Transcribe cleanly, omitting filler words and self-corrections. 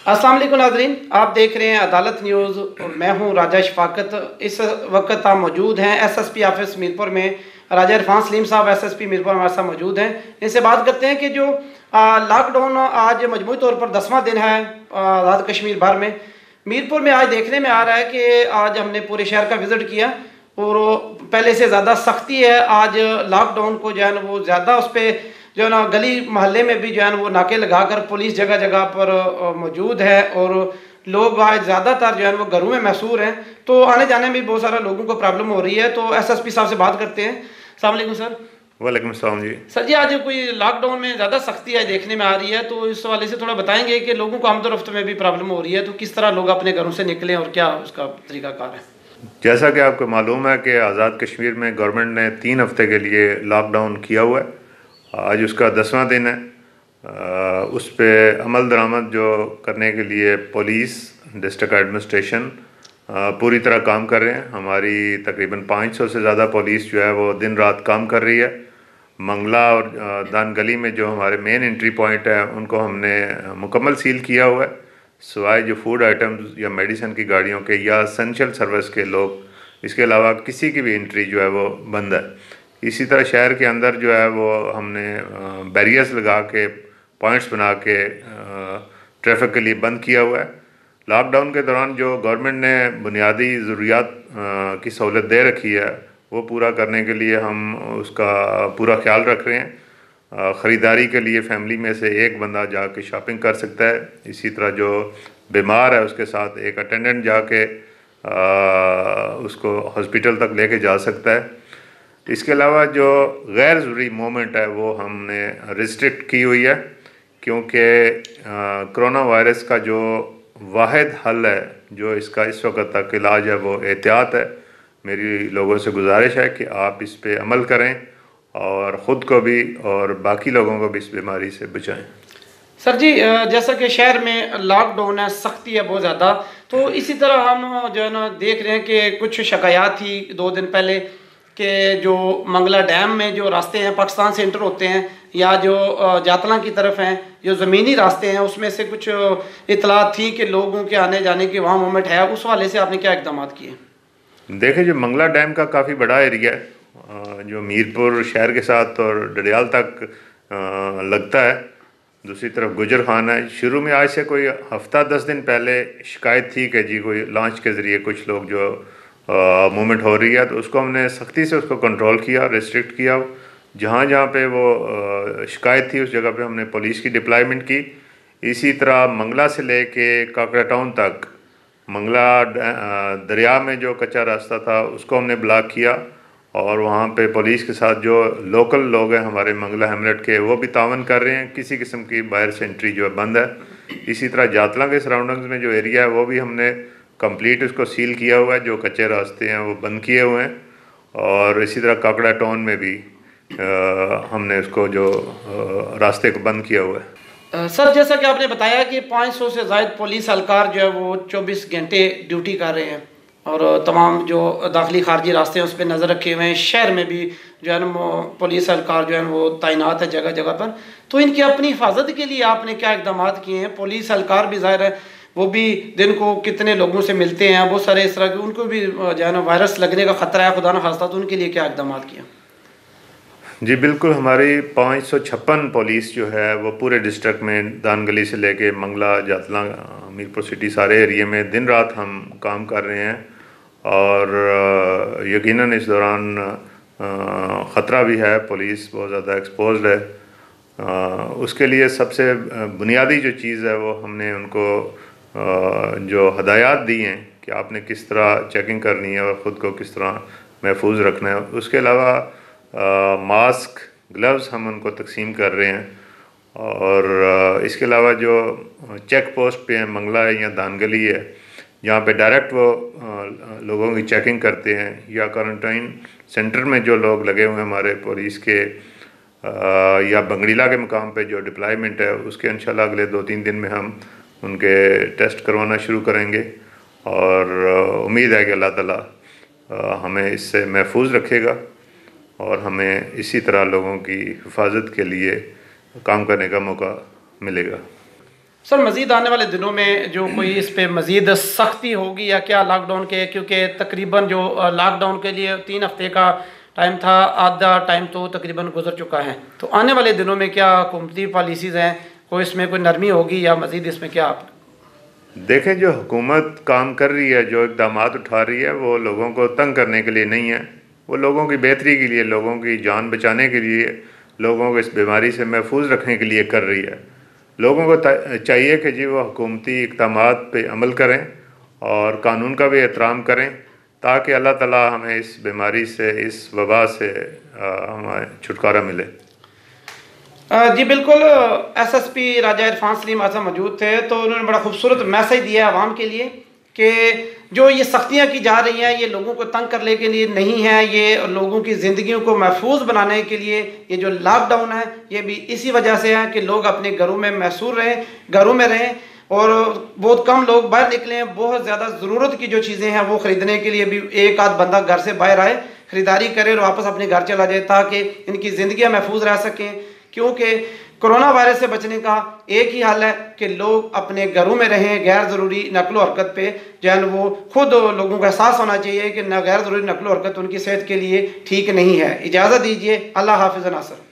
अस्सलाम वालेकुम नाज़रीन, आप देख रहे हैं अदालत न्यूज़ और मैं हूं राजा शफाकत। इस वक्त आप मौजूद हैं एसएसपी ऑफिस मीरपुर में। राजा इरफान सलीम साहब एसएसपी मीरपुर हमारे साथ मौजूद हैं। इनसे बात करते हैं कि जो लॉकडाउन आज मजमूई तौर पर 10वां दिन है आज़ाद कश्मीर भर में। मीरपुर में आज देखने में आ रहा है कि आज हमने पूरे शहर का विज़िट किया और पहले से ज़्यादा सख्ती है। आज लॉकडाउन को जो है ना वो ज़्यादा उस पर जो है ना गली मोहल्ले में भी जो है ना वो नाके लगाकर पुलिस जगह जगह पर मौजूद है और लोग आज ज़्यादातर जो है वो घरों में महसूर हैं, तो आने जाने में बहुत सारा लोगों को प्रॉब्लम हो रही है। तो एसएसपी साहब से बात करते हैं। अस्सलाम वालेकुम सर। वालेकुम सलाम जी। सर जी, आज कोई लॉकडाउन में ज़्यादा सख्ती है देखने में आ रही है, तो इस हवाले से थोड़ा बताएंगे कि लोगों को आमदोरफ्त में भी प्रॉब्लम हो रही है, तो किस तरह लोग अपने घरों से निकलें और क्या उसका तरीकाकार है। जैसा कि आपको मालूम है कि आज़ाद कश्मीर में गवर्नमेंट ने 3 हफ्ते के लिए लॉकडाउन किया हुआ है। आज उसका 10वां दिन है। उस पर अमल दरामद जो करने के लिए पुलिस, डिस्ट्रिक्ट एडमिनिस्ट्रेशन पूरी तरह काम कर रहे हैं। हमारी तकरीबन 500 से ज़्यादा पुलिस जो है वो दिन रात काम कर रही है। मंगला और दान गली में जो हमारे मेन एंट्री पॉइंट है उनको हमने मुकम्मल सील किया हुआ है, सिवाय जो फूड आइटम्स या मेडिसिन की गाड़ियों के या एसेंशियल सर्विस के लोग, इसके अलावा किसी की भी एंट्री जो है वो बंद है। इसी तरह शहर के अंदर जो है वो हमने बैरियर्स लगा के, पॉइंट्स बना के ट्रैफिक के लिए बंद किया हुआ है। लॉकडाउन के दौरान जो गवर्नमेंट ने बुनियादी ज़रूरियात की सहूलत दे रखी है वो पूरा करने के लिए हम उसका पूरा ख्याल रख रहे हैं। ख़रीदारी के लिए फैमिली में से एक बंदा जाके शॉपिंग कर सकता है। इसी तरह जो बीमार है उसके साथ एक अटेंडेंट जाके उसको हॉस्पिटल तक लेके जा सकता है। इसके अलावा जो गैर ज़रूरी मूवमेंट है वो हमने रिस्ट्रिक्ट की हुई है, क्योंकि कोरोना वायरस का जो वाहिद हल है, जो इसका इस वक्त तक इलाज है, वो एहतियात है। मेरी लोगों से गुजारिश है कि आप इस पे अमल करें और ख़ुद को भी और बाकी लोगों को भी इस बीमारी से बचाएं। सर जी, जैसा कि शहर में लॉकडाउन है, सख्ती है बहुत ज़्यादा, तो इसी तरह हम जो है ना देख रहे हैं कि कुछ शिकायत थी 2 दिन पहले कि जो मंगला डैम में जो रास्ते हैं पाकिस्तान से इंटर होते हैं या जो जातला की तरफ हैं, जो ज़मीनी रास्ते हैं, उसमें से कुछ इतलात थी कि लोगों के आने जाने की वहाँ मूवमेंट है। उस वाले से आपने क्या इक़दाम किए? देखिए, जो मंगला डैम का काफ़ी बड़ा एरिया है जो मीरपुर शहर के साथ और डडियाल तक लगता है। दूसरी तरफ गुजर खाना है। शुरू में आज से कोई हफ्ता 10 दिन पहले शिकायत थी कि जी कोई लॉन्च के ज़रिए कुछ लोग जो मूवमेंट हो रही है, तो उसको हमने सख्ती से उसको कंट्रोल किया, रिस्ट्रिक्ट किया। जहाँ जहाँ पे वो शिकायत थी उस जगह पे हमने पुलिस की डिप्लॉयमेंट की। इसी तरह मंगला से लेके काकड़ा टाउन तक, मंगला दरिया में जो कच्चा रास्ता था उसको हमने ब्लॉक किया और वहाँ पे पुलिस के साथ जो लोकल लोग हैं हमारे मंगला हैमलेट के, वो भी तावन कर रहे हैं। किसी किस्म की बाहर से एंट्री जो है बंद है। इसी तरह जातला के सराउंडिंग्स में जो एरिया है वो भी हमने कंप्लीट उसको सील किया हुआ है। जो कच्चे रास्ते हैं वो बंद किए हुए हैं। और इसी तरह काकड़ा टाउन में भी हमने उसको जो रास्ते को बंद किया हुआ है। सर, जैसा कि आपने बताया कि 500 से ज़ायद पुलिस एहलकार जो है वो 24 घंटे ड्यूटी कर रहे हैं और तमाम जो दाखिली खारजी रास्ते हैं उस पर नज़र रखे हुए हैं। शहर में भी जो है ना पुलिस एहलकार जो है वो तैनात है जगह जगह पर। तो इनकी अपनी हिफाजत के लिए आपने क्या इकदाम किए हैं? पुलिस एहलकार भी ज़ाहिर है वो भी दिन को कितने लोगों से मिलते हैं, बहुत सारे इस तरह के, उनको भी जो है ना वायरस लगने का ख़तरा है खुदा न खास्ता, तो उनके लिए क्या इकदाम किए? जी बिल्कुल, हमारी 556 पुलिस जो है वो पूरे डिस्ट्रिक्ट में दानगली से लेके मंगला, जातला, मीरपुर सिटी, सारे एरिए में दिन रात हम काम कर रहे हैं। और यकीनन इस दौरान ख़तरा भी है, पुलिस बहुत ज़्यादा एक्सपोज्ड है। उसके लिए सबसे बुनियादी जो चीज़ है वो हमने उनको जो हदायत दी हैं कि आपने किस तरह चेकिंग करनी है और ख़ुद को किस तरह महफूज रखना है। उसके अलावा मास्क, ग्लव्स हम उनको तकसीम कर रहे हैं। और इसके अलावा जो चेक पोस्ट पे हैं, मंगला है या दानगली है, जहाँ पे डायरेक्ट वो लोगों की चेकिंग करते हैं, या क्वारंटाइन सेंटर में जो लोग लगे हुए हैं हमारे पुलिस के, या बंगड़ीला के मुकाम पे जो डिप्लॉयमेंट है उसके इंशाल्लाह अगले 2-3 दिन में हम उनके टेस्ट करवाना शुरू करेंगे। और उम्मीद है कि अल्लाह ताला हमें इससे महफूज रखेगा और हमें इसी तरह लोगों की हिफाजत के लिए काम करने का मौका मिलेगा। सर मज़ीद आने वाले दिनों में जो कोई इस पे मज़ीद सख्ती होगी या क्या लॉकडाउन के, क्योंकि तकरीबन जो लॉकडाउन के लिए 3 हफ्ते का टाइम था, आधा टाइम तो तकरीबन गुजर चुका है, तो आने वाले दिनों में क्या हुकूमती पॉलिसीज़ हैं, कोई इसमें कोई नरमी होगी या मज़ीद इसमें क्या आप देखें? जो हुकूमत काम कर रही है, जो इक़दाम उठा रही है, वो लोगों को तंग करने के लिए नहीं है, वो लोगों की बेहतरी के लिए, लोगों की जान बचाने के लिए, लोगों को इस बीमारी से महफूज रखने के लिए कर रही है। लोगों को चाहिए कि जी वो हुकूमती इक़दाम पे अमल करें और कानून का भी एहतराम करें, ताकि अल्लाह ताला हमें इस बीमारी से, इस वबा से हमें छुटकारा मिले। जी बिल्कुल, एसएसपी राजा इरफान सलीम आज़म मौजूद थे, तो उन्होंने बड़ा खूबसूरत मैसेज दिया है आवाम के लिए कि जो ये सख्तियाँ की जा रही हैं ये लोगों को तंग करने के लिए नहीं है, ये लोगों की ज़िंदगियों को महफूज बनाने के लिए। ये जो लॉकडाउन है ये भी इसी वजह से है कि लोग अपने घरों में महसूर रहें, घरों में रहें और बहुत कम लोग बाहर निकलें। बहुत ज़्यादा ज़रूरत की जो चीज़ें हैं वो ख़रीदने के लिए भी एक आध बंदा घर से बाहर आए, ख़रीदारी करे और वापस अपने घर चला जाए, ताकि इनकी ज़िंदगियाँ महफूज रह सकें। क्योंकि कोरोना वायरस से बचने का एक ही हल है कि लोग अपने घरों में रहें, गैर ज़रूरी नकलो हरकत पे जो है वो खुद लोगों को एहसास होना चाहिए कि न गैर ज़रूरी नकलो हरकत उनकी सेहत के लिए ठीक नहीं है। इजाज़त दीजिए, अल्लाह हाफ़िज़ नासर।